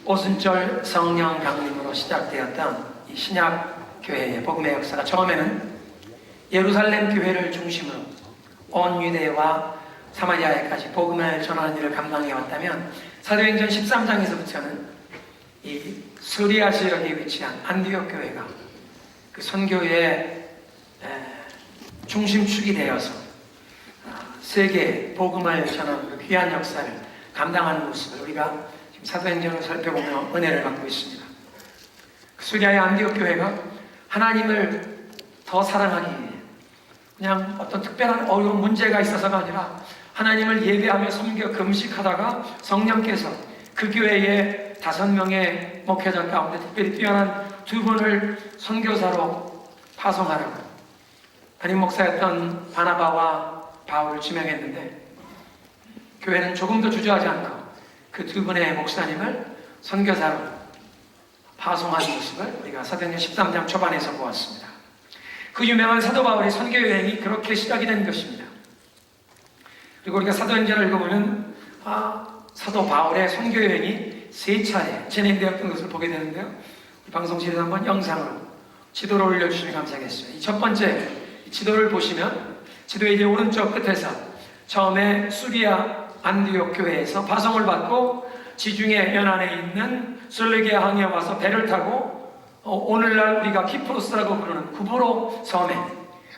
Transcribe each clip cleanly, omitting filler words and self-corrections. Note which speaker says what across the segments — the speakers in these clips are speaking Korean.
Speaker 1: 오순절 성령 강림으로 시작되었던 이 신약 교회의 복음의 역사가 처음에는 예루살렘 교회를 중심으로 온 유대와 사마리아에까지 복음을 전하는 일을 감당해 왔다면, 사도행전 13장에서부터는 이 수리아 지역에 위치한 안디옥 교회가 그 선교의 중심축이 되어서 세계에 복음을 전하는 그 귀한 역사를 감당하는 모습을 우리가 지금 사도행전을 살펴보며 은혜를 받고 있습니다. 그 수리아의 안디옥 교회가 하나님을 더 사랑하기 위해 그냥 어떤 특별한 어려운 문제가 있어서가 아니라 하나님을 예배하며 섬겨 금식하다가 성령께서 그 교회에 5명의 목회자 가운데 특별히 뛰어난 2분을 선교사로 파송하라고 담임 목사였던 바나바와 바울을 지명했는데, 교회는 조금도 주저하지 않고 그 2분의 목사님을 선교사로 파송한 모습을 우리가 사도행전 13장 초반에서 보았습니다. 그 유명한 사도 바울의 선교 여행이 그렇게 시작이 된 것입니다. 그리고 우리가 사도행전을 읽어보면 사도 바울의 선교 여행이 3차례 진행되었던 것을 보게 되는데요. 방송실에서 한번 영상으로 지도를 올려주시면 감사하겠습니다. 이 첫 번째 지도를 보시면 지도의 이제 오른쪽 끝에서 처음에 수리아 안디옥 교회에서 파송을 받고 지중해 연안에 있는 술레기아 항에 와서 배를 타고 오늘날 우리가 키프로스라고 부르는 구브로 섬에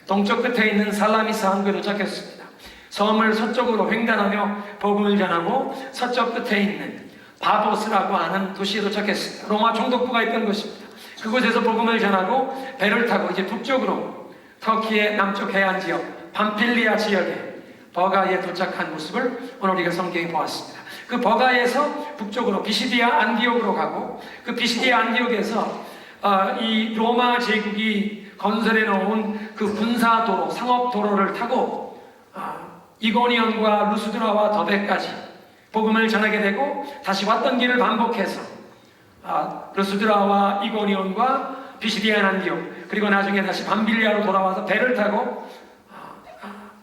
Speaker 1: 동쪽 끝에 있는 살라미스 항구에 도착했습니다. 섬을 서쪽으로 횡단하며 복음을 전하고 서쪽 끝에 있는 바보스라고 하는 도시에 도착했습니다. 로마 총독부가 있던 곳입니다. 그곳에서 복음을 전하고 배를 타고 이제 북쪽으로 터키의 남쪽 해안 지역 밤필리아 지역에 버가에 도착한 모습을 오늘 우리가 성경에 보았습니다. 그 버가에서 북쪽으로 비시디아 안디옥으로 가고, 그 비시디아 안디옥에서 이 로마 제국이 건설해 놓은 그 군사도로, 상업도로를 타고 이고니온과 루스드라와 더베까지 복음을 전하게 되고, 다시 왔던 길을 반복해서 루스드라와 이고니온과 비시디아 안디옥, 그리고 나중에 다시 밤빌리아로 돌아와서 배를 타고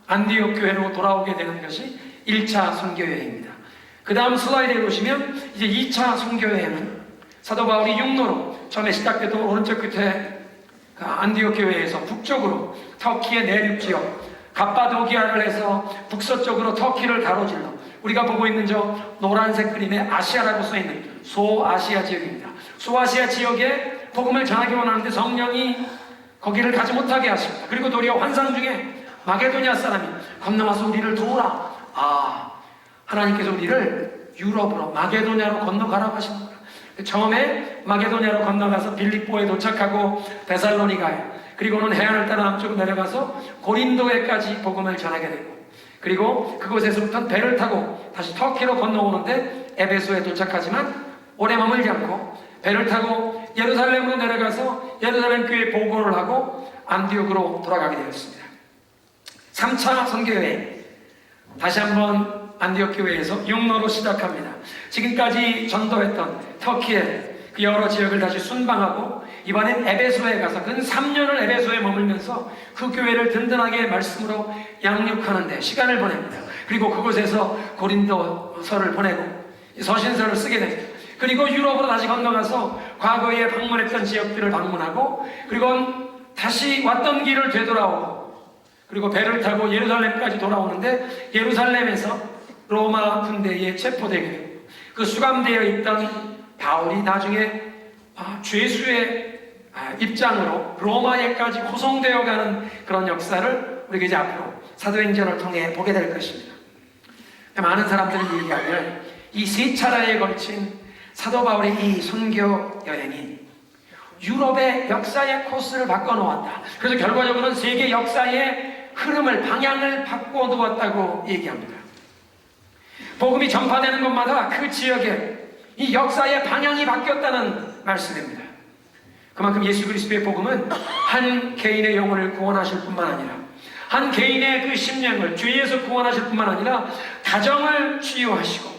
Speaker 1: 안디옥 교회로 돌아오게 되는 것이 1차 선교여행입니다. 그 다음 슬라이드에 보시면 이제 2차 선교여행은 사도 바울이 육로로 처음에 시작됐던 오른쪽 끝에 안디옥 교회에서 북쪽으로 터키의 내륙 지역 갑바도기아를 해서 북서쪽으로 터키를 가로질러 우리가 보고 있는 저 노란색 그림에 아시아라고 써있는 소아시아 지역입니다. 소아시아 지역에 복음을 전하기 원하는데 성령이 거기를 가지 못하게 하십니다. 그리고 도리어 환상 중에 마게도냐 사람이 건너와서 우리를 도우라. 하나님께서 우리를 유럽으로 마게도냐로 건너가라고 하시는 거예요. 처음에 마게도냐로 건너가서 빌립보에 도착하고 데살로니가에, 그리고는 해안을 따라 남쪽으로 내려가서 고린도에까지 복음을 전하게 되고, 그리고 그곳에서부터 배를 타고 다시 터키로 건너오는데 에베소에 도착하지만 오래 머물지 않고 배를 타고 예루살렘으로 내려가서 예루살렘 교회에 보고를 하고 안디옥으로 돌아가게 되었습니다. 3차 선교여행, 다시 한번 안디옥 교회에서 육로로 시작합니다. 지금까지 전도했던 터키의 그 여러 지역을 다시 순방하고 이번엔 에베소에 가서 근 3년을 에베소에 머물면서 그 교회를 든든하게 말씀으로 양육하는데 시간을 보냅니다. 그리고 그곳에서 고린도서를 보내고 서신서를 쓰게 됩니다. 그리고 유럽으로 다시 건너가서 과거에 방문했던 지역들을 방문하고, 그리고 다시 왔던 길을 되돌아오고, 그리고 배를 타고 예루살렘까지 돌아오는데 예루살렘에서 로마 군대에 체포되게 되고, 그 수감되어 있던 바울이 나중에 죄수의 입장으로 로마에까지 호송되어 가는 그런 역사를 우리가 이제 앞으로 사도행전을 통해 보게 될 것입니다. 많은 사람들이 얘기하면 이 3차례에 걸친 사도 바울의 이 선교 여행이 유럽의 역사의 코스를 바꿔놓았다. 그래서 결과적으로는 세계 역사의 흐름을, 방향을 바꿔놓았다고 얘기합니다. 복음이 전파되는 곳마다 그 지역에 이 역사의 방향이 바뀌었다는 말씀입니다. 그만큼 예수 그리스도의 복음은 한 개인의 영혼을 구원하실 뿐만 아니라, 한 개인의 그 심령을 죄에서 구원하실 뿐만 아니라 가정을 치유하시고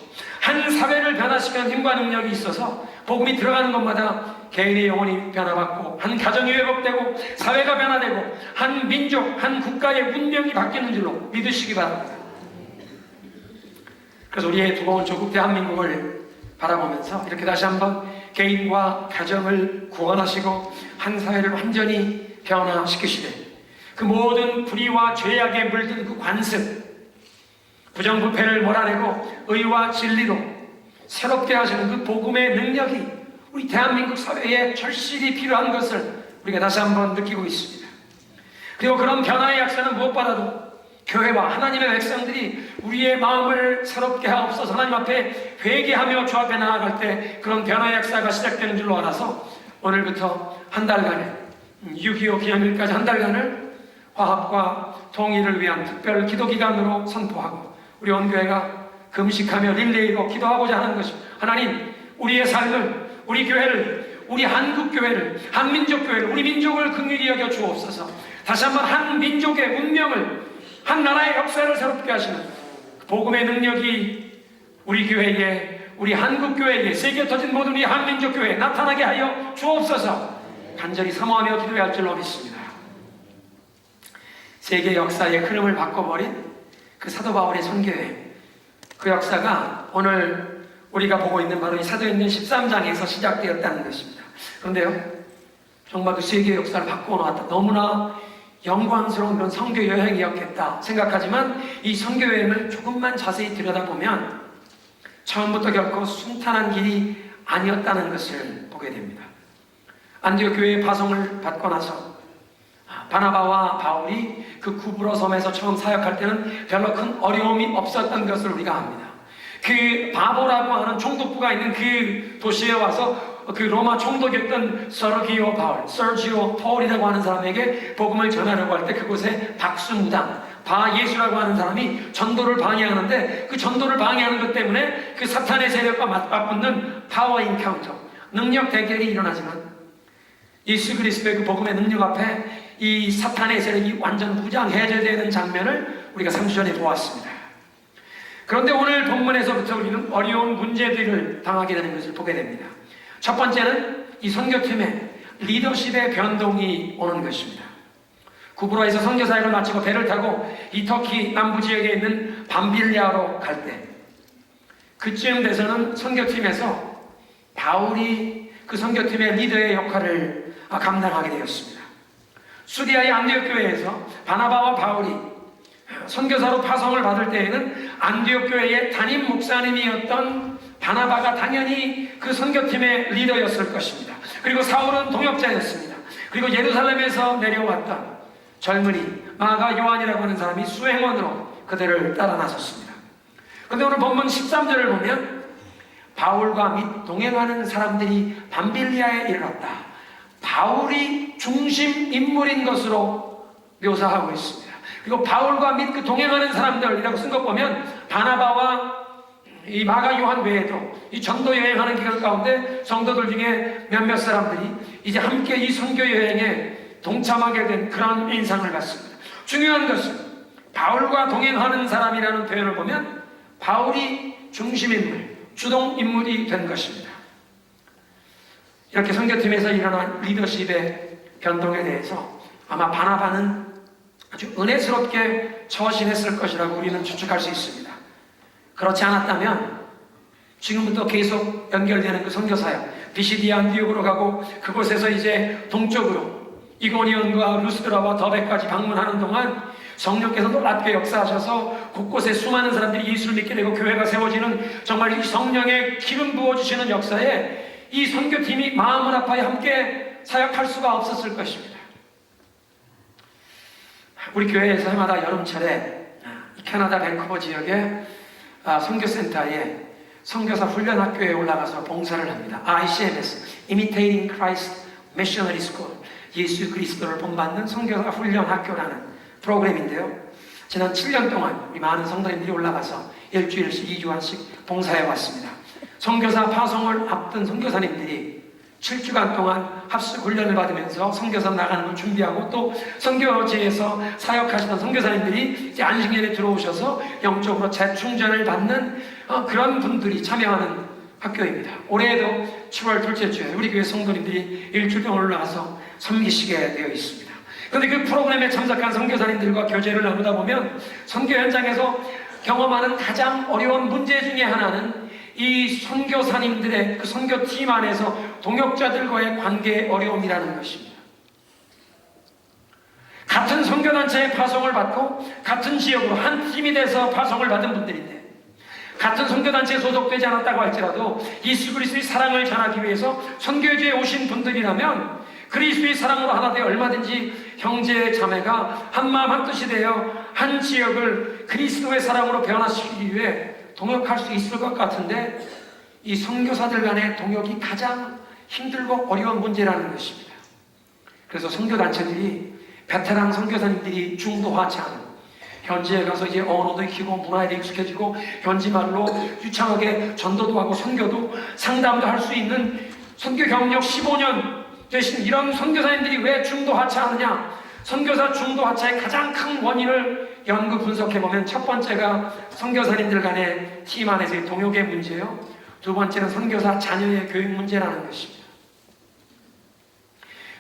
Speaker 1: 한 사회를 변화시키는 힘과 능력이 있어서 복음이 들어가는 곳마다 개인의 영혼이 변화받고 한 가정이 회복되고 사회가 변화되고 한 민족, 한 국가의 운명이 바뀌는 줄로 믿으시기 바랍니다. 그래서 우리의 두꺼운 조국 대한민국을 바라보면서 이렇게 다시 한번 개인과 가정을 구원하시고 한 사회를 완전히 변화시키시되 그 모든 불의와 죄악에 물든 그 관습, 부정부패를 몰아내고 의와 진리로 새롭게 하시는 그 복음의 능력이 우리 대한민국 사회에 절실히 필요한 것을 우리가 다시 한번 느끼고 있습니다. 그리고 그런 변화의 약사는 무엇보다도 교회와 하나님의 백성들이 우리의 마음을 새롭게 하옵소서 하나님 앞에 회개하며 주 앞에 나아갈 때 그런 변화의 역사가 시작되는 줄로 알아서 오늘부터 한 달간을 6.25 기념일까지 한 달간을 화합과 통일을 위한 특별 기도기간으로 선포하고 우리 온 교회가 금식하며 릴레이로 기도하고자 하는 것입니다. 하나님, 우리의 삶을, 우리 교회를, 우리 한국교회를, 한민족교회를, 우리 민족을 긍휼히 여겨 주옵소서. 다시 한번 한 민족의 운명을, 한 나라의 역사를 새롭게 하시는 복음의 능력이 우리 교회에, 우리 한국교회에, 세계 터진 모든 우리 한민족교회에 나타나게 하여 주옵소서. 간절히 사모하며 기도할 줄로 믿습니다. 세계 역사의 흐름을 바꿔버린 그 사도 바울의 선교회, 그 역사가 오늘 우리가 보고 있는 바로 이 사도행전 13장에서 시작되었다는 것입니다. 그런데요, 정말 그 세계 역사를 바꿔놓았다, 너무나 영광스러운 그런 선교 여행이었겠다 생각하지만 이 선교 여행을 조금만 자세히 들여다보면 처음부터 결코 순탄한 길이 아니었다는 것을 보게 됩니다. 안디옥 교회의 파송을 받고 나서 바나바와 바울이 그 구브로 섬에서 처음 사역할 때는 별로 큰 어려움이 없었던 것을 우리가 압니다. 그 바보라고 하는 총독부가 있는 그 도시에 와서 그 로마 총독이었던 서르지오 폴이라고 하는 사람에게 복음을 전하려고 할 때 그곳에 박수무당 바예수라고 하는 사람이 전도를 방해하는데 그 전도를 방해하는 것 때문에 그 사탄의 세력과 맞붙는 파워 인카운터, 능력 대결이 일어나지만 예수 그리스도의 그 복음의 능력 앞에 이 사탄의 세력이 완전 무장 해제되는 장면을 우리가 3주 전에 보았습니다. 그런데 오늘 본문에서부터 우리는 어려운 문제들을 당하게 되는 것을 보게 됩니다. 첫 번째는 이 선교팀의 리더십의 변동이 오는 것입니다. 구브로에서 선교 사역을 마치고 배를 타고 이 터키 남부 지역에 있는 밤빌리아로 갈 때 그쯤 돼서는 선교팀에서 바울이 그 선교팀의 리더의 역할을 감당하게 되었습니다. 수디아의 안디옥 교회에서 바나바와 바울이 선교사로 파송을 받을 때에는 안디옥 교회의 담임 목사님이었던 바나바가 당연히 그 선교팀의 리더였을 것입니다. 그리고 사울은 동역자였습니다. 그리고 예루살렘에서 내려왔던 젊은이 마가 요한이라고 하는 사람이 수행원으로 그들을 따라 나섰습니다. 그런데 오늘 본문 13절을 보면 바울과 및 동행하는 사람들이 밤빌리아에 이르렀다. 바울이 중심 인물인 것으로 묘사하고 있습니다. 그리고 바울과 및 그 동행하는 사람들이라고 쓴 것 보면 바나바와 이 마가 요한 외에도 이 전도 여행하는 기간 가운데 성도들 중에 몇몇 사람들이 이제 함께 이 선교 여행에 동참하게 된 그런 인상을 받습니다. 중요한 것은 바울과 동행하는 사람이라는 표현을 보면 바울이 중심인물, 주동인물이 된 것입니다. 이렇게 선교팀에서 일어난 리더십의 변동에 대해서 아마 바나바는 아주 은혜스럽게 처신했을 것이라고 우리는 추측할 수 있습니다. 그렇지 않았다면 지금부터 계속 연결되는 그 선교사역 비시디아 안디옥으로 가고 그곳에서 이제 동쪽으로 이고니온과 루스드라와 더베까지 방문하는 동안 성령께서 놀랍게 역사하셔서 곳곳에 수많은 사람들이 예수를 믿게 되고 교회가 세워지는 정말 이 성령의 기름 부어주시는 역사에 이 선교팀이 마음을 아파야 함께 사역할 수가 없었을 것입니다. 우리 교회에서 해마다 여름철에 캐나다 밴쿠버 지역의 선교센터에 선교사 훈련학교에 올라가서 봉사를 합니다. ICMS, Imitating Christ Missionary School, 예수 그리스도를 본받는 선교사 훈련학교라는 프로그램인데요. 지난 7년 동안 우리 많은 성도님들이 올라가서 일주일씩 2주간씩 봉사해 왔습니다. 선교사 파송을 앞둔 선교사님들이 7주간 동안 합숙 훈련을 받으면서 선교사 나가는 걸 준비하고 또 선교지에서 사역하시던 선교사님들이 이제 안식년에 들어오셔서 영적으로 재충전을 받는 그런 분들이 참여하는 학교입니다. 올해에도 7월 둘째 주에 우리 교회 성도님들이 일주일 동안 올라와서 섬기시게 되어 있습니다. 그런데 그 프로그램에 참석한 선교사님들과 교제를 나누다 보면 선교 현장에서 경험하는 가장 어려운 문제 중에 하나는 이 선교사님들의 그 선교팀 안에서 동역자들과의 관계의 어려움이라는 것입니다. 같은 선교단체에 파송을 받고 같은 지역으로 한 팀이 돼서 파송을 받은 분들인데, 같은 선교단체에 소속되지 않았다고 할지라도 예수 그리스도의 사랑을 전하기 위해서 선교지에 오신 분들이라면 그리스도의 사랑으로 하나 되어 얼마든지 형제 자매가 한마음 한뜻이 되어 한 지역을 그리스도의 사랑으로 변화시키기 위해 동역할 수 있을 것 같은데, 이 선교사들 간의 동역이 가장 힘들고 어려운 문제라는 것입니다. 그래서 선교단체들이, 베테랑 선교사님들이 중도하차하는, 현지에 가서 이제 언어도 익히고 문화에 익숙해지고 현지 말로 유창하게 전도도 하고 선교도 상담도 할 수 있는 선교 경력 15년 되신 이런 선교사님들이 왜 중도하차하느냐? 선교사 중도하차의 가장 큰 원인을 연구 분석해보면, 첫 번째가 선교사님들 간의 팀 안에서의 동역의 문제요, 두 번째는 선교사 자녀의 교육 문제라는 것입니다.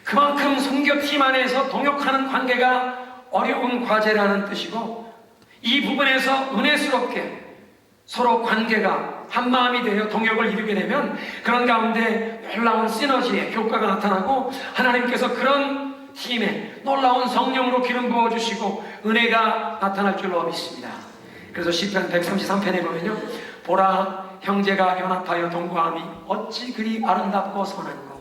Speaker 1: 그만큼 선교팀 안에서 동역하는 관계가 어려운 과제라는 뜻이고, 이 부분에서 은혜스럽게 서로 관계가 한마음이 되어 동역을 이루게 되면 그런 가운데 놀라운 시너지의 효과가 나타나고, 하나님께서 그런 팀에 놀라운 성령으로 기름 부어주시고 은혜가 나타날 줄로 믿습니다. 그래서 시편 133편에 보면요, 보라, 형제가 연합하여 동거함이 어찌 그리 아름답고 선한고,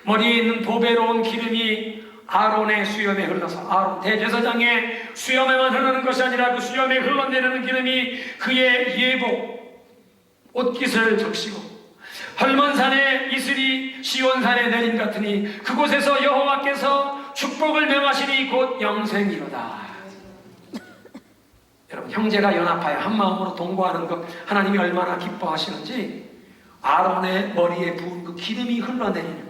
Speaker 1: 머리에 있는 보배로운 기름이 아론의 수염에 흘러서, 아론 대제사장의 수염에만 흐르는 것이 아니라 그 수염에 흘러내리는 기름이 그의 예복 옷깃을 적시고, 헐몬산의 이슬이 시온산에 내림 같으니 그곳에서 여호와께서 축복을 명하시니 곧 영생이로다. 여러분, 형제가 연합하여 한마음으로 동거하는 것 하나님이 얼마나 기뻐하시는지, 아론의 머리에 부은 그 기름이 흘러내리는,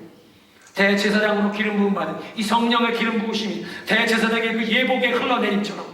Speaker 1: 대제사장으로 기름 부음 받은 이 성령의 기름 부으심이 대제사장의 그 예복에 흘러내림처럼,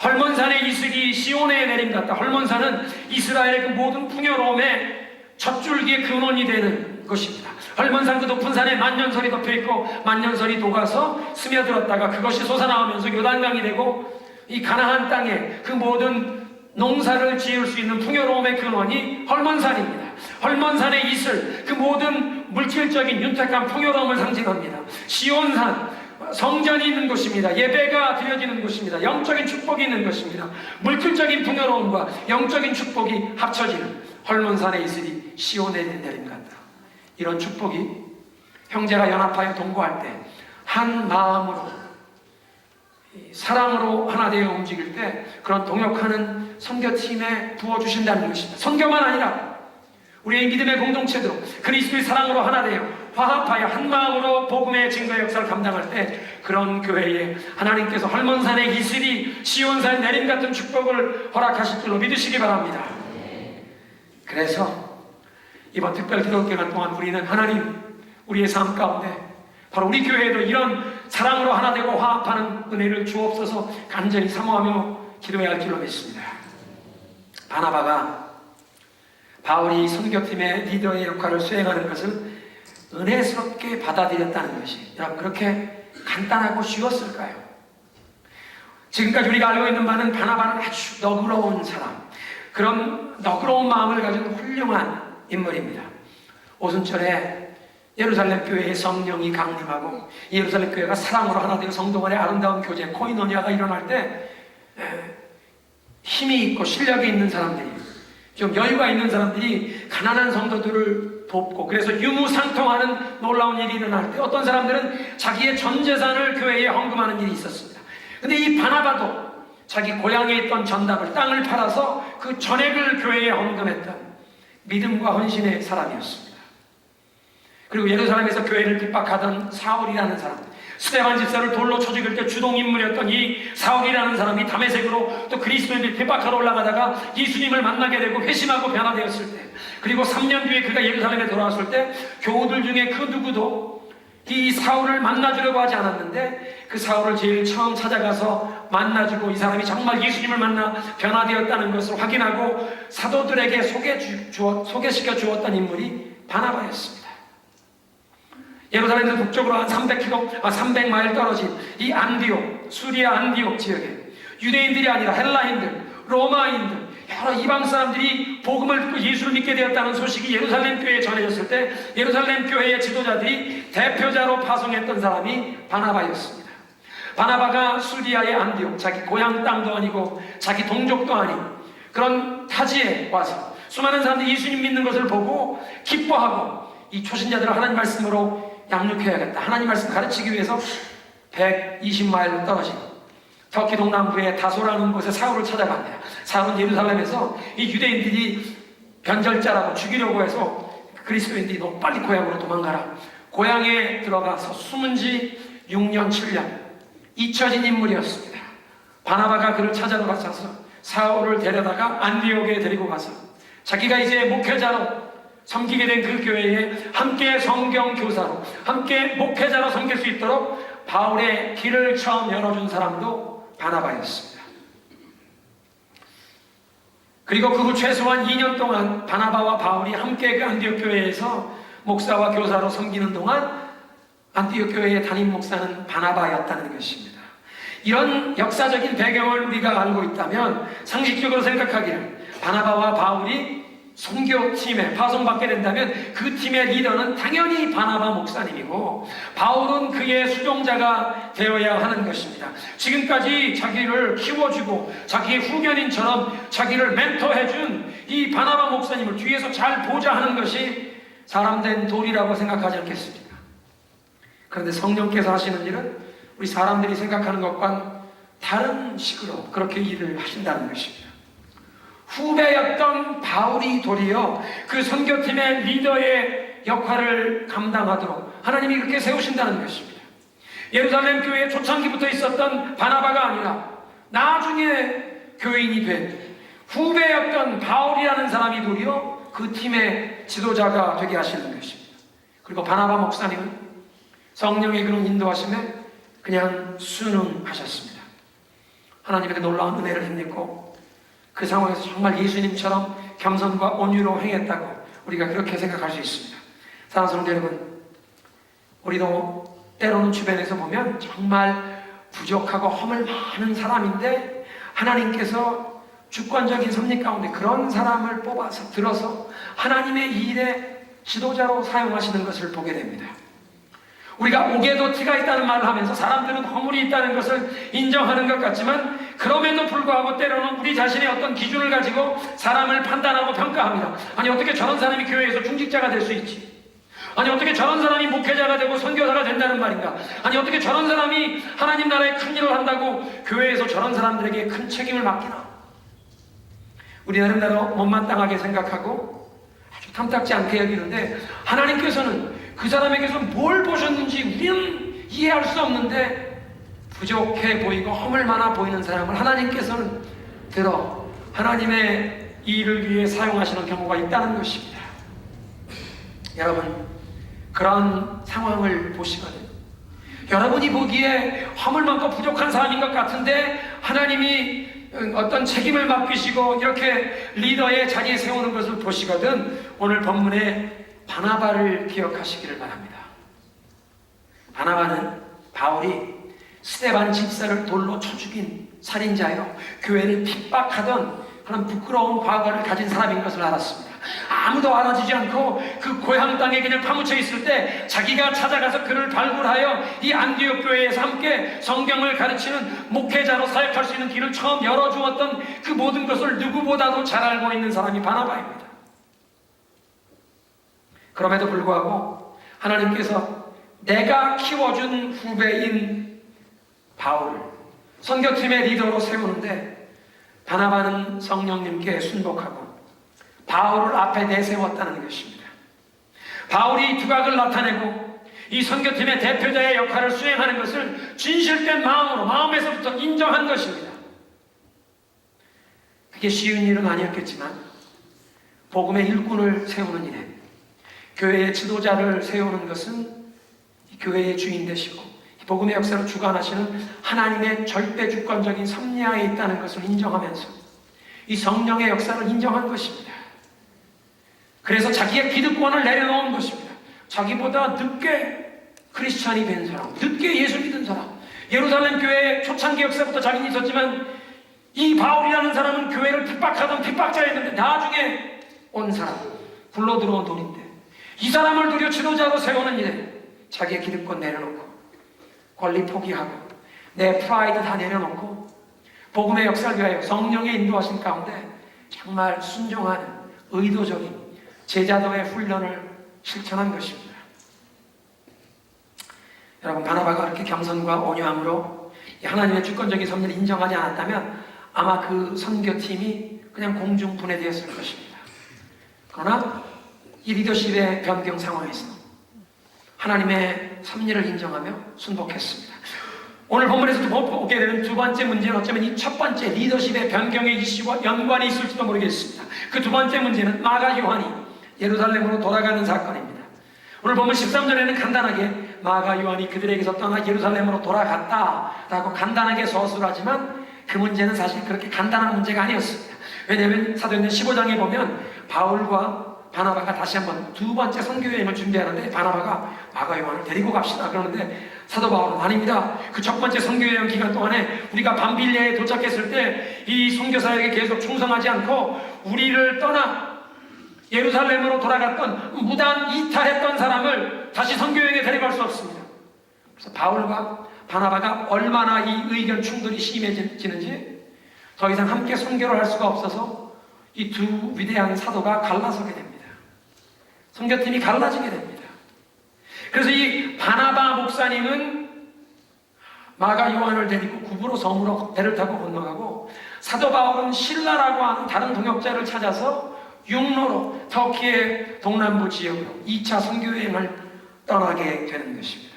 Speaker 1: 헐몬산의 이슬이 시온에 내림 같다. 헐몬산은 이스라엘의 그 모든 풍요로움의 첫 줄기의 근원이 되는 것입니다. 헐몬산 그 높은 산에 만년설이 덮여있고 만년설이 녹아서 스며들었다가 그것이 솟아나오면서 요단강이 되고, 이 가나안 땅에 그 모든 농사를 지을 수 있는 풍요로움의 근원이 헐몬산입니다. 헐몬산의 이슬, 그 모든 물질적인 윤택한 풍요로움을 상징합니다. 시온산, 성전이 있는 곳입니다. 예배가 드려지는 곳입니다. 영적인 축복이 있는 것입니다. 물질적인 풍요로움과 영적인 축복이 합쳐지는 헐몬산의 이슬이 시온에 내림 같다. 이런 축복이 형제가 연합하여 동거할 때 한 마음으로 사랑으로 하나 되어 움직일 때 그런 동역하는 선교팀에 부어주신다는 것입니다. 선교만 아니라 우리의 믿음의 공동체도 그리스도의 사랑으로 하나 되어 화합하여 한 마음으로 복음의 증거의 역사를 감당할 때 그런 교회에 하나님께서 헐몬산의 이슬이 시온산의 내림 같은 축복을 허락하실 줄로 믿으시기 바랍니다. 그래서 이번 특별 기도 기간 동안 우리는 하나님, 우리의 삶 가운데 바로 우리 교회에도 이런 사랑으로 하나 되고 화합하는 은혜를 주옵소서 간절히 사모하며 기도해야 할 줄로 믿습니다. 바나바가 바울이 선교팀의 리더의 역할을 수행하는 것을 은혜스럽게 받아들였다는 것이, 여러분, 그렇게 간단하고 쉬웠을까요? 지금까지 우리가 알고 있는 바는 바나바는 아주 너그러운 사람, 그런 너그러운 마음을 가진 훌륭한 인물입니다. 오순절에 예루살렘 교회의 성령이 강림하고 예루살렘 교회가 사랑으로 하나 되어 성도 간의 아름다운 교제, 코이노니아가 일어날 때 힘이 있고 실력이 있는 사람들이, 좀 여유가 있는 사람들이 가난한 성도들을 돕고, 그래서 유무상통하는 놀라운 일이 일어날 때 어떤 사람들은 자기의 전 재산을 교회에 헌금하는 일이 있었습니다. 근데 이 바나바도 자기 고향에 있던 전답을, 땅을 팔아서 그 전액을 교회에 헌금했던 믿음과 헌신의 사람이었습니다. 그리고 예루살렘에서 교회를 핍박하던 사울이라는 사람, 스데반 집사를 돌로 쳐 죽일 때 주동인물이었던 이 사울이라는 사람이 다메섹으로 또 그리스도인을 핍박하러 올라가다가 예수님을 만나게 되고 회심하고 변화되었을 때, 그리고 3년 뒤에 그가 예루살렘에 돌아왔을 때 교우들 중에 그 누구도 이 사울을 만나주려고 하지 않았는데, 그 사울을 제일 처음 찾아가서 만나주고 이 사람이 정말 예수님을 만나 변화되었다는 것을 확인하고 사도들에게 소개시켜 주었던 인물이 바나바였습니다. 예루살렘에서 북쪽으로 한 300마일 떨어진 이 안디옥, 수리아 안디옥 지역에 유대인들이 아니라 헬라인들, 로마인들, 여러 이방 사람들이 복음을 듣고 예수를 믿게 되었다는 소식이 예루살렘 교회에 전해졌을 때 예루살렘 교회의 지도자들이 대표자로 파송했던 사람이 바나바였습니다. 바나바가 수리아의 안디옥, 자기 고향 땅도 아니고 자기 동족도 아닌 그런 타지에 와서 수많은 사람들이 예수님 믿는 것을 보고 기뻐하고 이 초신자들을 하나님 말씀으로 양육해야겠다, 하나님 말씀 가르치기 위해서 120마일로 떨어진 터키 동남부의 다소라는 곳에 사울을 찾아갑니다. 사울은 예루살렘에서 이 유대인들이 변절자라고 죽이려고 해서 그리스도인들이 너 빨리 고향으로 도망가라. 고향에 들어가서 숨은 지 6년 7년 잊혀진 인물이었습니다. 바나바가 그를 찾아러 가서 사울을 데려다가 안디옥에 데리고 가서 자기가 이제 목회자로 섬기게 된 그 교회에 함께 성경 교사로 함께 목회자로 섬길 수 있도록 바울의 길을 처음 열어준 사람도 바나바였습니다. 그리고 그 후 최소한 2년 동안 바나바와 바울이 함께 그 안디옥 교회에서 목사와 교사로 섬기는 동안 안디옥 교회의 담임 목사는 바나바였다는 것입니다. 이런 역사적인 배경을 우리가 알고 있다면 상식적으로 생각하기를 바나바와 바울이 선교팀에 파송받게 된다면 그 팀의 리더는 당연히 바나바 목사님이고 바울은 그의 수종자가 되어야 하는 것입니다. 지금까지 자기를 키워주고 자기의 후견인처럼 자기를 멘토해준 이 바나바 목사님을 뒤에서 잘 보자 하는 것이 사람된 도리라고 생각하지 않겠습니까? 그런데 성령께서 하시는 일은 우리 사람들이 생각하는 것과는 다른 식으로 그렇게 일을 하신다는 것입니다. 후배였던 바울이 도리어 그 선교팀의 리더의 역할을 감당하도록 하나님이 그렇게 세우신다는 것입니다. 예루살렘 교회에 초창기부터 있었던 바나바가 아니라 나중에 교인이 된 후배였던 바울이라는 사람이 도리어 그 팀의 지도자가 되게 하시는 것입니다. 그리고 바나바 목사님은 성령의 그런 인도하심에 그냥 순응하셨습니다. 하나님의 그 놀라운 은혜를 힘입고 그 상황에서 정말 예수님처럼 겸손과 온유로 행했다고 우리가 그렇게 생각할 수 있습니다. 사랑하는 성도 여러분, 우리도 때로는 주변에서 보면 정말 부족하고 허물 많은 사람인데 하나님께서 주권적인 섭리 가운데 그런 사람을 뽑아서 들어서 하나님의 일에 지도자로 사용하시는 것을 보게 됩니다. 우리가 옥에도 티가 있다는 말을 하면서 사람들은 허물이 있다는 것을 인정하는 것 같지만 그럼에도 불구하고 때로는 우리 자신의 어떤 기준을 가지고 사람을 판단하고 평가합니다. 아니 어떻게 저런 사람이 교회에서 중직자가 될 수 있지? 아니 어떻게 저런 사람이 목회자가 되고 선교사가 된다는 말인가? 아니 어떻게 저런 사람이 하나님 나라에 큰 일을 한다고 교회에서 저런 사람들에게 큰 책임을 맡기나? 우리 나름대로 못마땅하게 생각하고 아주 탐탁지 않게 여기는데 하나님께서는 그 사람에게서 뭘 보셨는지 우리는 이해할 수 없는데 부족해 보이고 허물 많아 보이는 사람을 하나님께서는 들어 하나님의 일을 위해 사용하시는 경우가 있다는 것입니다. 여러분, 그런 상황을 보시거든 여러분이 보기에 허물 많고 부족한 사람인 것 같은데 하나님이 어떤 책임을 맡기시고 이렇게 리더의 자리에 세우는 것을 보시거든 오늘 본문에 바나바를 기억하시기를 바랍니다. 바나바는 바울이 스데반 집사를 돌로 쳐 죽인 살인자요 교회를 핍박하던 그런 부끄러운 과거를 가진 사람인 것을 알았습니다. 아무도 알아주지 않고 그 고향 땅에 그냥 파묻혀 있을 때 자기가 찾아가서 그를 발굴하여 이 안디옥 교회에서 함께 성경을 가르치는 목회자로 사역할 수 있는 길을 처음 열어주었던 그 모든 것을 누구보다도 잘 알고 있는 사람이 바나바입니다. 그럼에도 불구하고 하나님께서 내가 키워준 후배인 바울을 선교팀의 리더로 세우는데 바나바는 성령님께 순복하고 바울을 앞에 내세웠다는 것입니다. 바울이 두각을 나타내고 이 선교팀의 대표자의 역할을 수행하는 것을 진실된 마음으로 마음에서부터 인정한 것입니다. 그게 쉬운 일은 아니었겠지만 복음의 일꾼을 세우는 일에 교회의 지도자를 세우는 것은 교회의 주인 되시고 복음의 역사를 주관하시는 하나님의 절대 주권적인 섭리하에 있다는 것을 인정하면서 이 성령의 역사를 인정한 것입니다. 그래서 자기의 기득권을 내려놓은 것입니다. 자기보다 늦게 크리스찬이 된 사람, 늦게 예수 믿은 사람, 예루살렘 교회의 초창기 역사부터 자기는 있었지만 이 바울이라는 사람은 교회를 핍박하던 핍박자였는데 나중에 온 사람, 굴러 들어온 돈인데 이 사람을 도리어 지도자로 세우는 일에 자기의 기득권 내려놓고 권리 포기하고 내 프라이드 다 내려놓고 복음의 역사를 위하여 성령의 인도하신 가운데 정말 순종하는 의도적인 제자도의 훈련을 실천한 것입니다. 여러분, 바나바가 그렇게 겸손과 온유함으로 하나님의 주권적인 섭리를 인정하지 않았다면 아마 그 선교팀이 그냥 공중 분해되었을 것입니다. 그러나 이 리더십의 변경 상황에서 하나님의 섭리를 인정하며 순복했습니다. 오늘 본문에서 보게 되는 두 번째 문제는 어쩌면 이 첫 번째 리더십의 변경의 이슈와 연관이 있을지도 모르겠습니다. 그 두 번째 문제는 마가 요한이 예루살렘으로 돌아가는 사건입니다. 오늘 본문 13절에는 간단하게 마가 요한이 그들에게서 떠나 예루살렘으로 돌아갔다라고 간단하게 서술하지만 그 문제는 사실 그렇게 간단한 문제가 아니었습니다. 왜냐하면 사도행전 15장에 보면 바울과 바나바가 다시 한번 두 번째 선교여행을 준비하는데 바나바가 마가 요한을 데리고 갑시다 그러는데 사도 바울은 아닙니다. 그 첫 번째 선교여행 기간 동안에 우리가 밤빌리아에 도착했을 때 이 선교사에게 계속 충성하지 않고 우리를 떠나 예루살렘으로 돌아갔던 무단 이탈했던 사람을 다시 선교여행에 데려갈 수 없습니다. 그래서 바울과 바나바가 얼마나 이 의견 충돌이 심해지는지 더 이상 함께 선교를 할 수가 없어서 이 두 위대한 사도가 갈라서게 됩니다. 선교팀이 갈라지게 됩니다. 그래서 이 바나바 목사님은 마가 요한을 데리고 구브로 섬으로 배를 타고 건너가고 사도 바울은 실라라고 하는 다른 동역자를 찾아서 육로로 터키의 동남부 지역으로 2차 선교여행을 떠나게 되는 것입니다.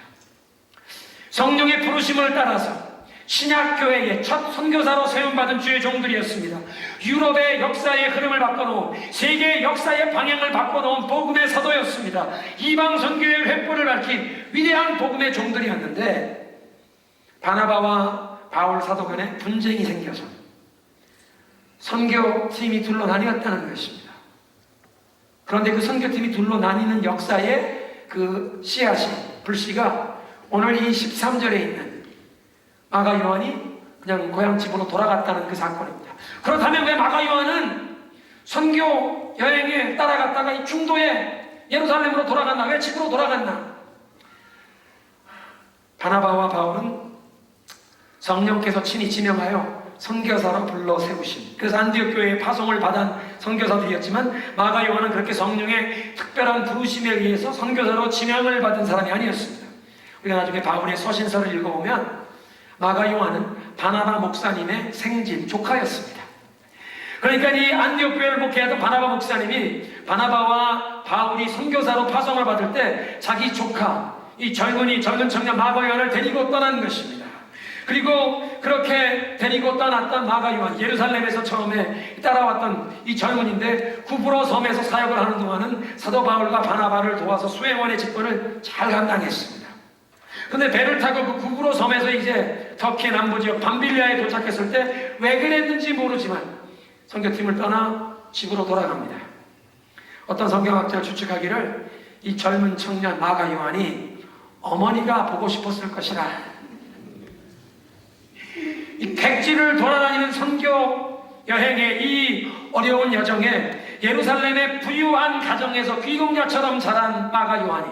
Speaker 1: 성령의 부르심을 따라서 신약교회의 첫 선교사로 세움받은 주의 종들이었습니다. 유럽의 역사의 흐름을 바꿔놓은, 세계의 역사의 방향을 바꿔놓은 복음의 사도였습니다. 이방 선교의 횃불을 밝힌 위대한 복음의 종들이었는데 바나바와 바울 사도 간에 분쟁이 생겨서 선교팀이 둘로 나뉘었다는 것입니다. 그런데 그 선교팀이 둘로 나뉘는 역사의 그 씨앗이, 불씨가 오늘 이 13절에 있는 마가 요한이 그냥 고향 집으로 돌아갔다는 그 사건입니다. 그렇다면 왜 마가 요한은 선교 여행에 따라갔다가 이 중도에 예루살렘으로 돌아갔나? 왜 집으로 돌아갔나? 바나바와 바울은 성령께서 친히 지명하여 선교사로 불러 세우신, 그래서 안디옥 교회에 파송을 받은 선교사들이었지만 마가 요한은 그렇게 성령의 특별한 부르심에 의해서 선교사로 지명을 받은 사람이 아니었습니다. 우리가 나중에 바울의 서신서를 읽어보면 마가 요한은 바나바 목사님의 생진 조카였습니다. 그러니까 이 안디옥 교회를 목회하던 바나바 목사님이 바나바와 바울이 선교사로 파송을 받을 때 자기 조카, 이 젊은 청년 마가 요한을 데리고 떠난 것입니다. 그리고 그렇게 데리고 떠났던 마가 요한, 예루살렘에서 처음에 따라왔던 이 젊은인데 구브로 섬에서 사역을 하는 동안은 사도 바울과 바나바를 도와서 수행원의 직분을 잘 감당했습니다. 근데 배를 타고 그 구브로 섬에서 이제 터키 남부 지역 밤빌리아에 도착했을 때 왜 그랬는지 모르지만 선교팀을 떠나 집으로 돌아갑니다. 어떤 성경학자가 추측하기를 이 젊은 청년 마가 요한이 어머니가 보고 싶었을 것이라, 이 백지를 돌아다니는 선교 여행의 이 어려운 여정에 예루살렘의 부유한 가정에서 귀공자처럼 자란 마가 요한이,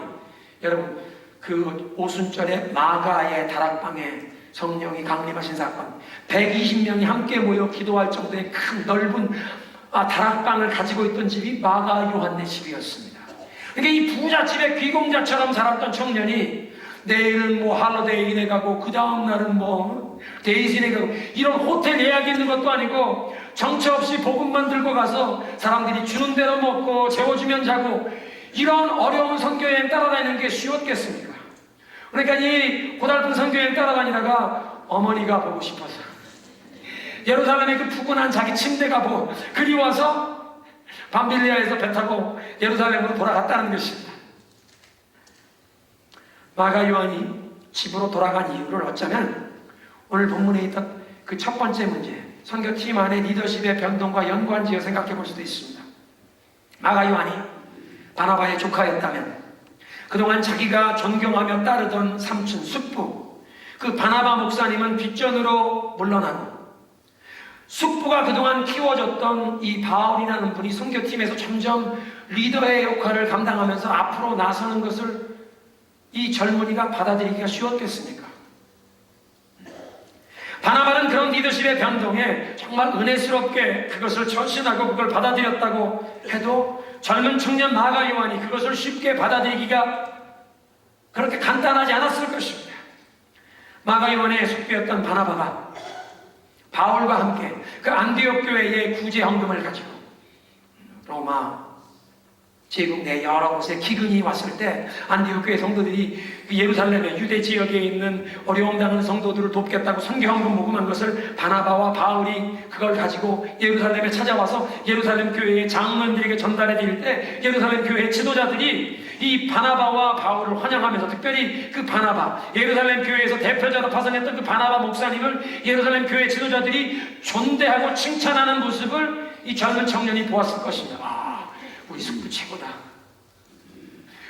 Speaker 1: 여러분 그 오순절에 마가의 다락방에 성령이 강림하신 사건, 120명이 함께 모여 기도할 정도의 큰 넓은 다락방을 가지고 있던 집이 마가 요한네 집이었습니다. 그러니까 이 부잣집의 귀공자처럼 살았던 청년이 내일은 뭐 할로데이에 가고 그 다음 날은 뭐 데이진에 가고 이런 호텔 예약이 있는 것도 아니고 정처 없이 복음만 들고 가서 사람들이 주는 대로 먹고 재워주면 자고, 이런 어려운 선교여행 따라다니는 게 쉬웠겠습니까? 그러니까 이 고달픈 선교여행 따라다니다가 어머니가 보고 싶어서 예루살렘의 그 푸근한 자기 침대가 보고 그리워서 밤빌리아에서 배 타고 예루살렘으로 돌아갔다는 것입니다. 마가 요한이 집으로 돌아간 이유를 어쩌면 오늘 본문에 있던 그 첫 번째 문제, 선교팀 안의 리더십의 변동과 연관지어 생각해 볼 수도 있습니다. 마가 요한이 바나바의 조카였다면 그동안 자기가 존경하며 따르던 삼촌 숙부, 그 바나바 목사님은 뒷전으로 물러나고 숙부가 그동안 키워줬던 이 바울이라는 분이 선교팀에서 점점 리더의 역할을 감당하면서 앞으로 나서는 것을 이 젊은이가 받아들이기가 쉬웠겠습니까? 바나바는 그런 리더십의 변동에 정말 은혜스럽게 그것을 전신하고 그걸 받아들였다고 해도 젊은 청년 마가 요한이 그것을 쉽게 받아들이기가 그렇게 간단하지 않았을 것입니다. 마가 요한의 숙부였던 바나바가 바울과 함께 그 안디옥 교회의 구제 헌금을 가지고 로마 제국 내 여러 곳에 기근이 왔을 때 안디옥 교회 성도들이 예루살렘의 유대 지역에 있는 어려움 당하는 성도들을 돕겠다고 선교 헌금 모금한 것을 바나바와 바울이 그걸 가지고 예루살렘에 찾아와서 예루살렘 교회의 장로들에게 전달해 드릴 때 예루살렘 교회의 지도자들이 이 바나바와 바울을 환영하면서 특별히 그 바나바, 예루살렘 교회에서 대표자로 파송했던 그 바나바 목사님을 예루살렘 교회 지도자들이 존대하고 칭찬하는 모습을 이 젊은 청년이 보았을 것입니다. 아, 우리 숙부 최고다.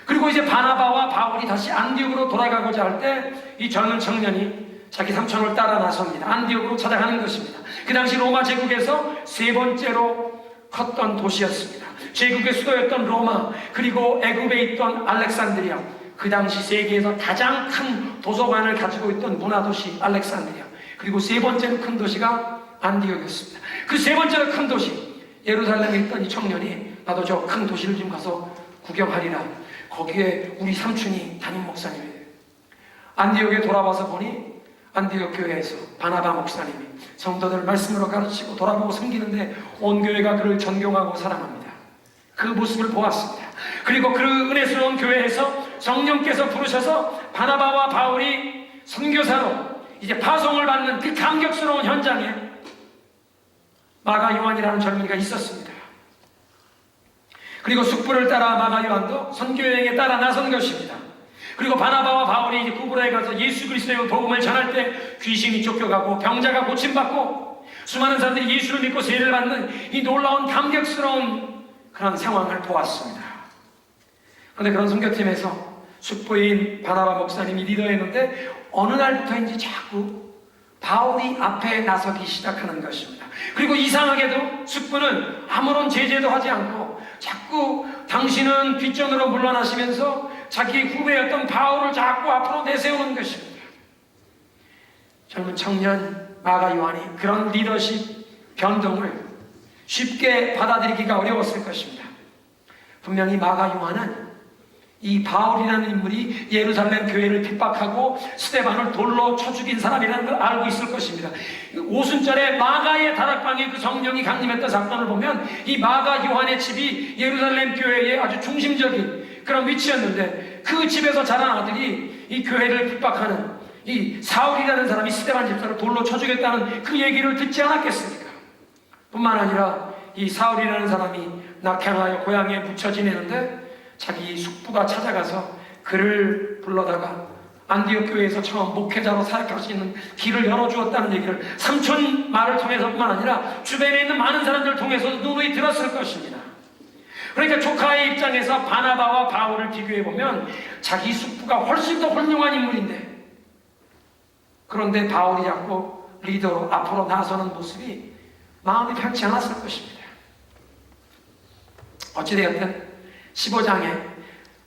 Speaker 1: 그리고 이제 바나바와 바울이 다시 안디옥으로 돌아가고자 할 때 이 젊은 청년이 자기 삼촌을 따라 나섭니다. 안디옥으로 찾아가는 것입니다. 그 당시 로마 제국에서 세 번째로 컸던 도시였습니다. 제국의 수도였던 로마, 그리고 애굽에 있던 알렉산드리아, 그 당시 세계에서 가장 큰 도서관을 가지고 있던 문화도시 알렉산드리아, 그리고 세 번째로 큰 도시가 안디옥이었습니다. 그 세 번째로 큰 도시 예루살렘에 있던 이 청년이 나도 저 큰 도시를 좀 가서 구경하리라. 거기에 우리 삼촌이 담임 목사님이에요. 안디옥에 돌아와서 보니 안디옥 교회에서 바나바 목사님이 성도들을 말씀으로 가르치고 돌아보고 섬기는데 온 교회가 그를 존경하고 사랑합니다. 그 모습을 보았습니다. 그리고 그 은혜스러운 교회에서 성령께서 부르셔서 바나바와 바울이 선교사로 이제 파송을 받는 그 감격스러운 현장에 마가 요한이라는 젊은이가 있었습니다. 그리고 숙부를 따라 마가 요한도 선교여행에 따라 나선 것입니다. 그리고 바나바와 바울이 이제 구브로에 가서 예수 그리스도의 복음을 전할 때 귀신이 쫓겨가고 병자가 고침받고 수많은 사람들이 예수를 믿고 세례를 받는 이 놀라운 감격스러운 그런 상황을 보았습니다. 그런데 그런 선교팀에서 숙부인 바나바 목사님이 리더였는데 어느 날부터인지 자꾸 바울이 앞에 나서기 시작하는 것입니다. 그리고 이상하게도 숙부는 아무런 제재도 하지 않고 자꾸 당신은 뒷전으로 물러나시면서 자기 후배였던 바울을 자꾸 앞으로 내세우는 것입니다. 젊은 청년 마가 요한이 그런 리더십 변동을 쉽게 받아들이기가 어려웠을 것입니다. 분명히 마가 요한은 이 바울이라는 인물이 예루살렘 교회를 핍박하고 스데반을 돌로 쳐 죽인 사람이라는 걸 알고 있을 것입니다. 오순절에 마가의 다락방에 그 성령이 강림했던 사건을 보면 이 마가 요한의 집이 예루살렘 교회의 아주 중심적인 그런 위치였는데 그 집에서 자란 아들이 이 교회를 핍박하는 이 사울이라는 사람이 스데반 집사를 돌로 쳐 죽였다는 그 얘기를 듣지 않았겠습니까? 뿐만 아니라 이 사울이라는 사람이 낙향하여 고향에 묻혀 지내는데 자기 숙부가 찾아가서 그를 불러다가 안디옥 교회에서 처음 목회자로 사역할 수 있는 길을 열어주었다는 얘기를 삼촌 말을 통해서뿐만 아니라 주변에 있는 많은 사람들을 통해서 누누이 들었을 것입니다. 그러니까 조카의 입장에서 바나바와 바울을 비교해보면 자기 숙부가 훨씬 더 훌륭한 인물인데, 그런데 바울이 자꾸 리더로 앞으로 나서는 모습이 마음이 편치 않았을 것입니다. 어찌되었든 15장에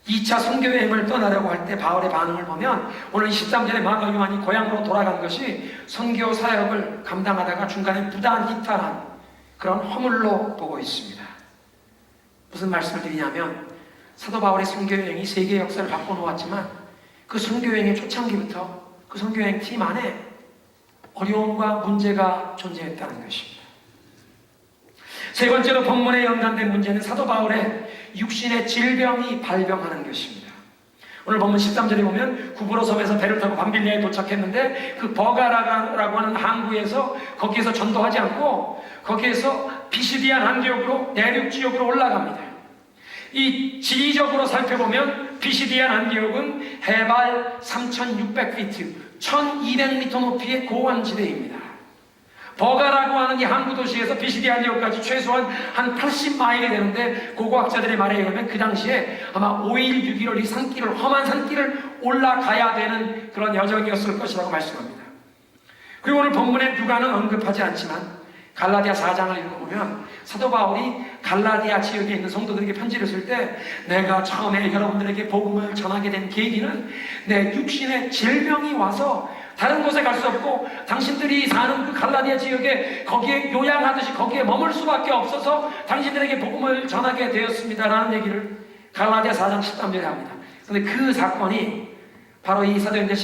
Speaker 1: 2차 선교여행을 떠나려고 할 때 바울의 반응을 보면 오늘 13절에 마가 요한이 고향으로 돌아간 것이 선교 사역을 감당하다가 중간에 부단 이탈한 그런 허물로 보고 있습니다. 무슨 말씀을 드리냐면 사도 바울의 선교여행이 세계 역사를 바꿔놓았지만 그 선교여행의 초창기부터 그 선교여행 팀 안에 어려움과 문제가 존재했다는 것입니다. 세 번째로 본문에 연관된 문제는 사도 바울의 육신의 질병이 발병하는 것입니다. 오늘 본문 13절에 보면 구브로 섬에서 배를 타고 밤빌리아에 도착했는데 그 버가라고 하는 항구에서 거기에서 전도하지 않고 거기에서 피시디안 안디옥으로 내륙 지역으로 올라갑니다. 이 지리적으로 살펴보면 피시디안 안디옥은 해발 3600피트 1200m 높이의 고원지대입니다. 버가라고 하는 이 항구 도시에서 피시디안 안디옥까지 최소한 한 80마일이 되는데 고고학자들의 말에 의하면 그 당시에 아마 5일 6일을 이 산길을 험한 산길을 올라가야 되는 그런 여정이었을 것이라고 말씀합니다. 그리고 오늘 본문에 누가는 언급하지 않지만 갈라디아 4장을 읽어보면 사도 바울이 갈라디아 지역에 있는 성도들에게 편지를 쓸 때, 내가 처음에 여러분들에게 복음을 전하게 된 계기는 내 육신의 질병이 와서 다른 곳에 갈 수 없고 당신들이 사는 그 갈라디아 지역에 거기에 요양하듯이 거기에 머물 수밖에 없어서 당신들에게 복음을 전하게 되었습니다라는 얘기를 갈라디아 4장 13절에 합니다. 그런데 그 사건이 바로 이 사도행전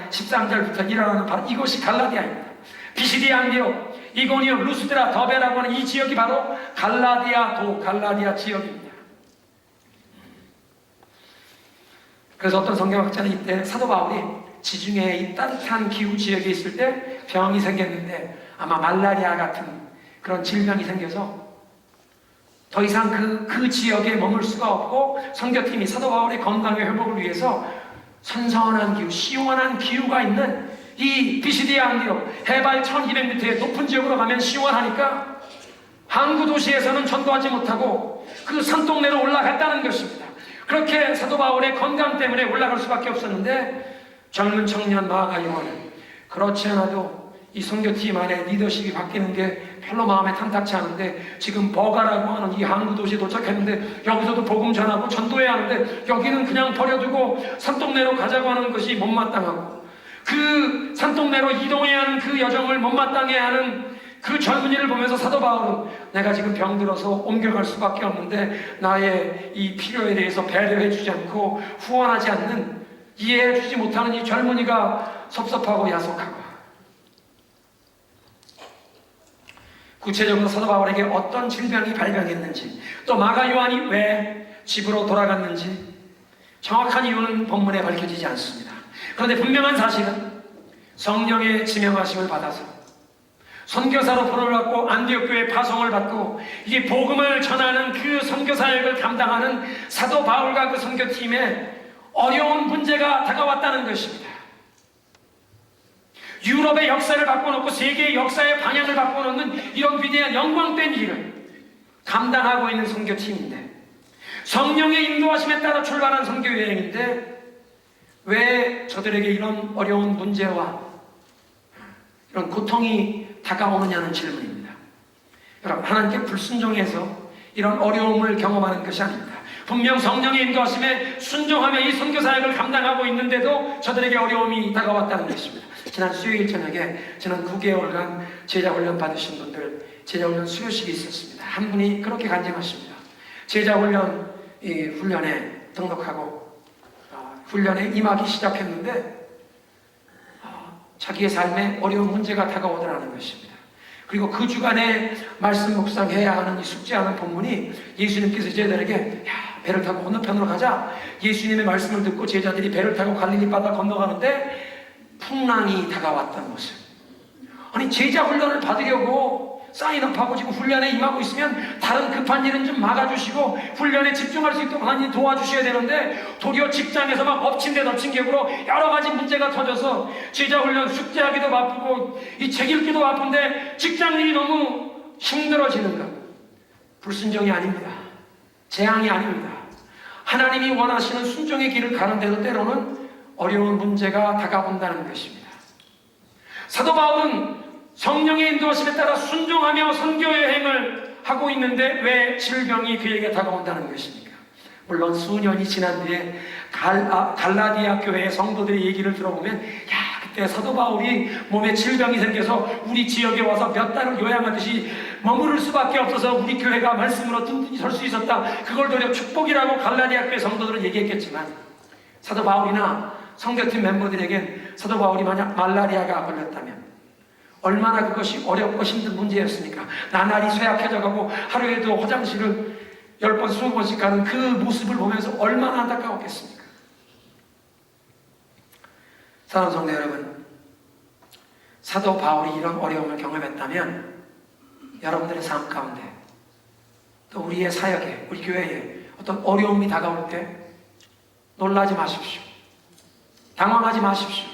Speaker 1: 13절부터 일어나는 바로 이곳이 갈라디아입니다. 비시디아, 안디옥, 이고니움, 루스드라, 더베라고 하는 이 지역이 바로 갈라디아 지역입니다. 그래서 어떤 성경학자는 이때 사도 바울이 지중해 이 따뜻한 기후 지역에 있을 때 병이 생겼는데 아마 말라리아 같은 그런 질병이 생겨서 더 이상 그 지역에 머물 수가 없고 선교팀이 사도 바울의 건강의 회복을 위해서 선선한 기후, 시원한 기후가 있는 이 비시디아, 안디옥, 해발 1200m의 높은 지역으로 가면 시원하니까 항구 도시에서는 전도하지 못하고 그 산동네로 올라갔다는 것입니다. 그렇게 사도 바울의 건강 때문에 올라갈 수밖에 없었는데 젊은 청년 마가 요한은 그렇지 않아도 이 선교팀 안에 리더십이 바뀌는 게 별로 마음에 탐탁치 않은데 지금 버가라고 하는 이 항구 도시에 도착했는데 여기서도 복음 전하고 전도해야 하는데 여기는 그냥 버려두고 산동네로 가자고 하는 것이 못마땅하고 그 산동네로 이동해야 하는 그 여정을 못마땅해 하는 그 젊은이를 보면서 사도 바울은 내가 지금 병들어서 옮겨갈 수밖에 없는데 나의 이 필요에 대해서 배려해 주지 않고 후원하지 않는, 이해해 주지 못하는 이 젊은이가 섭섭하고 야속하고, 구체적으로 사도 바울에게 어떤 질병이 발병했는지, 또 마가 요한이 왜 집으로 돌아갔는지 정확한 이유는 본문에 밝혀지지 않습니다. 그런데 분명한 사실은 성령의 지명하심을 받아서 선교사로 부름을 받고 안디옥 교회 파송을 받고 이게 복음을 전하는 그 선교 사역을 감당하는 사도 바울과 그 선교팀에 어려운 문제가 다가왔다는 것입니다. 유럽의 역사를 바꿔놓고 세계의 역사의 방향을 바꿔놓는 이런 위대한 영광된 일을 감당하고 있는 선교팀인데, 성령의 인도하심에 따라 출발한 선교여행인데 왜 저들에게 이런 어려운 문제와 이런 고통이 다가오느냐는 질문입니다. 여러분, 하나님께 불순종해서 이런 어려움을 경험하는 것이 아닙니다. 분명 성령의 인도하심에 순종하며 이 선교사역을 감당하고 있는데도 저들에게 어려움이 다가왔다는 것입니다. 지난 수요일 저녁에 지난 9개월간 제자훈련 받으신 분들 제자훈련 수료식이 있었습니다. 한 분이 그렇게 간증하십니다. 제자훈련 훈련에 등록하고 훈련에 임하기 시작했는데 자기의 삶에 어려운 문제가 다가오더라는 것입니다. 그리고 그 주간에 말씀 묵상해야 하는 이 숙제하는 본문이 예수님께서 제자들에게 배를 타고 건너편으로 가자. 예수님의 말씀을 듣고 제자들이 배를 타고 갈릴리 바다 건너가는데 풍랑이 다가왔던 모습. 아니, 제자 훈련을 받으려고 사인업하고 지금 훈련에 임하고 있으면 다른 급한 일은 좀 막아주시고 훈련에 집중할 수 있도록 하나님 도와주셔야 되는데 도리어 직장에서 막 엎친 데 덮친 격으로 여러 가지 문제가 터져서 제자 훈련 숙제하기도 바쁘고 이 책 읽기도 바쁜데 직장 일이 너무 힘들어지는 것. 불순종이 아닙니다. 재앙이 아닙니다. 하나님이 원하시는 순종의 길을 가는데도 때로는 어려운 문제가 다가온다는 것입니다. 사도 바울은 성령의 인도하심에 따라 순종하며 선교여행을 하고 있는데 왜 질병이 그에게 다가온다는 것입니까? 물론 수년이 지난 뒤에 갈라디아 교회의 성도들의 얘기를 들어보면 그때 사도 바울이 몸에 질병이 생겨서 우리 지역에 와서 몇 달을 요양하듯이 머무를 수밖에 없어서 우리 교회가 말씀으로 든든히 설 수 있었다. 그걸 도리어 축복이라고 갈라디아 교회 성도들은 얘기했겠지만 사도 바울이나 선교팀 멤버들에겐 사도 바울이 만약 말라리아가 걸렸다면 얼마나 그것이 어렵고 힘든 문제였습니까? 나날이 쇠약해져가고 하루에도 화장실을 10번, 20번씩 가는 그 모습을 보면서 얼마나 안타까웠겠습니까? 사랑하는 성도 여러분, 사도 바울이 이런 어려움을 경험했다면 여러분들의 삶 가운데 또 우리의 사역에, 우리 교회에 어떤 어려움이 다가올 때 놀라지 마십시오. 당황하지 마십시오.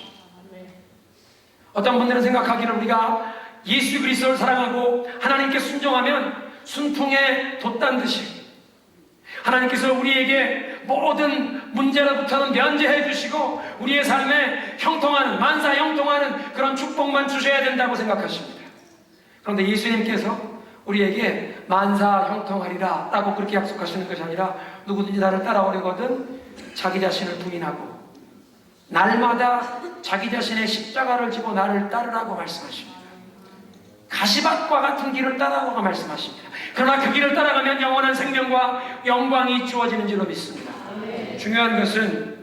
Speaker 1: 어떤 분들은 생각하기를 우리가 예수 그리스도를 사랑하고 하나님께 순종하면 순풍에 돛단 듯이 하나님께서 우리에게 모든 문제로부터는 면제해 주시고 우리의 삶에 형통하는, 만사 형통하는 그런 축복만 주셔야 된다고 생각하십니다. 그런데 예수님께서 우리에게 만사 형통하리라 라고 그렇게 약속하시는 것이 아니라 누구든지 나를 따라오려거든 자기 자신을 부인하고 날마다 자기 자신의 십자가를 지고 나를 따르라고 말씀하십니다. 가시밭과 같은 길을 따라오라고 말씀하십니다. 그러나 그 길을 따라가면 영원한 생명과 영광이 주어지는 줄로 믿습니다. 중요한 것은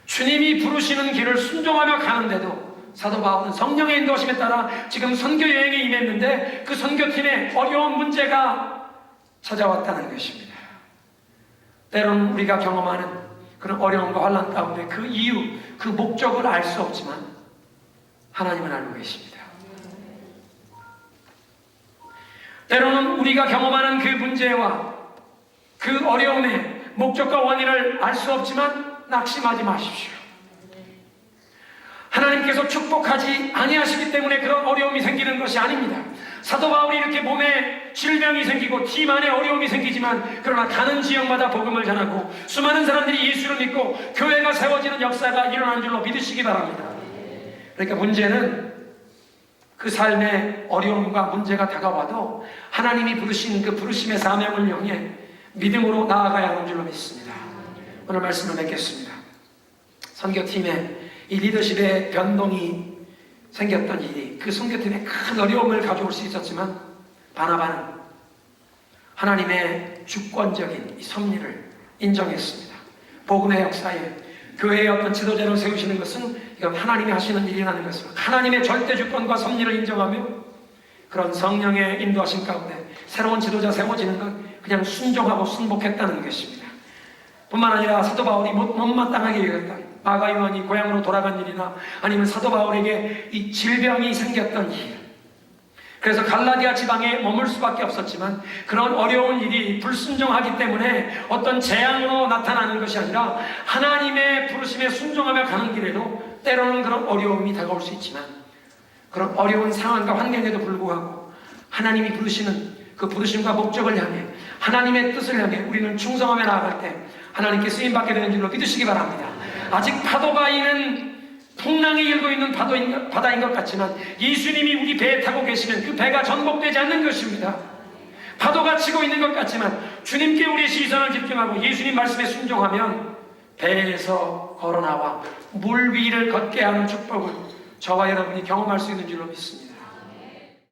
Speaker 1: 주님이 부르시는 길을 순종하며 가는데도 사도 바울은 성령의 인도하심에 따라 지금 선교 여행에 임했는데 그 선교팀에 어려운 문제가 찾아왔다는 것입니다. 때로는 우리가 경험하는 그런 어려움과 환난 가운데 그 이유, 그 목적을 알 수 없지만 하나님은 알고 계십니다. 때로는 우리가 경험하는 그 문제와 그 어려움의 목적과 원인을 알 수 없지만 낙심하지 마십시오. 하나님께서 축복하지 아니하시기 때문에 그런 어려움이 생기는 것이 아닙니다. 사도 바울이 이렇게 몸에 질병이 생기고 팀 안에 어려움이 생기지만 그러나 가는 지역마다 복음을 전하고 수많은 사람들이 예수를 믿고 교회가 세워지는 역사가 일어난 줄로 믿으시기 바랍니다. 그러니까 문제는 그 삶의 어려움과 문제가 다가와도 하나님이 부르신 그 부르심의 사명을 향해 믿음으로 나아가야 하는 줄로 믿습니다. 오늘 말씀을 맺겠습니다. 선교팀의 이 리더십의 변동이 생겼던 일이 그 선교팀에 큰 어려움을 가져올 수 있었지만 바나바는 하나님의 주권적인 이 섭리를 인정했습니다. 복음의 역사에 교회의 어떤 지도자를 세우시는 것은 이건 하나님이 하시는 일이라는 것을 하나님의 절대 주권과 섭리를 인정하며 그런 성령의 인도하심 가운데 새로운 지도자 세워지는 건 그냥 순종하고 순복했다는 것입니다. 뿐만 아니라 사도 바울이 못마땅하게 여겼던 마가 요한이 고향으로 돌아간 일이나 아니면 사도 바울에게 이 질병이 생겼던 일, 그래서 갈라디아 지방에 머물 수밖에 없었지만 그런 어려운 일이 불순종하기 때문에 어떤 재앙으로 나타나는 것이 아니라 하나님의 부르심에 순종하며 가는 길에도 때로는 그런 어려움이 다가올 수 있지만 그런 어려운 상황과 환경에도 불구하고 하나님이 부르시는 그 부르심과 목적을 향해 하나님의 뜻을 향해 우리는 충성하며 나아갈 때 하나님께 쓰임받게 되는 줄로 믿으시기 바랍니다. 아직 파도가 있는 풍랑이 일고 있는 바다인 것 같지만 예수님이 우리 배에 타고 계시면 그 배가 전복되지 않는 것입니다. 파도가 치고 있는 것 같지만 주님께 우리의 시선을 집중하고 예수님 말씀에 순종하면 배에서 걸어나와 물 위를 걷게 하는 축복을 저와 여러분이 경험할 수 있는 줄로 믿습니다.